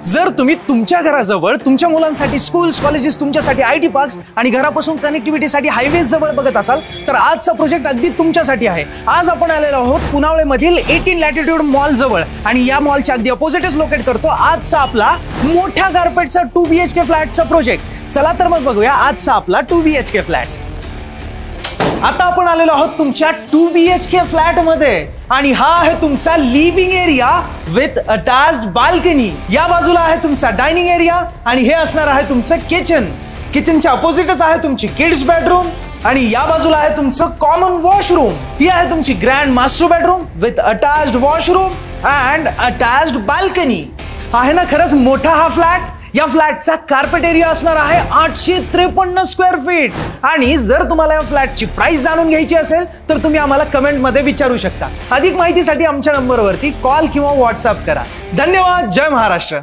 जर तुम्ही तुमच्या घराजवळ तुमच्या मुलांसाठी स्कूल्स, कॉलेजेस, तुमच्यासाठी IT पार्क्स आणि घरापासून कनेक्टिव्हिटीसाठी हायवेज जवळ बघत असाल तर आजचा प्रोजेक्ट अगदी तुमच्यासाठी आहे। आज आपण आलेलो आहोत पुनावळेमधील 18 लॅटिट्यूड मॉल जवळ आणि या मॉलच्या अगदी अपोजिटच लोकेट करतो आजचा आपला मोठ्या कार्पेटचा 2 BHK फ्लॅटचा प्रोजेक्ट। चला तर मग बघूया आजचा आपला 2 BHK फ्लॅट। आता आपण आलेलो आहोत तुमच्या 2 BHK फ्लॅट मध्ये आणि हा आहे तुमचा living area with attached balcony. या बाजूला आहे तुमचा डायनिंग एरिया आणि हे असणार आहे तुमचं किचन। किचनच्या अपोजिटच आहे तुमची किड्स बेडरूम आणि या बाजूला आहे तुमचं कॉमन वॉशरूम। ही आहे तुमची grand master bedroom with attached washroom and attached balcony. आहे ना खरंच मोठा हा फ्लॅट। या फ्लॅटचा कार्पेट एरिया असणार आहे 853 स्क्वेअर फीट आणि जर तुम्हाला या फ्लॅटची प्राइस जाणून घ्यायची असेल तर तुम्ही आम्हाला कमेंट मध्ये विचारू शकता। अधिक माहितीसाठी आमच्या नंबरवरती कॉल किंवा व्हॉट्सअप करा। धन्यवाद। जय महाराष्ट्र।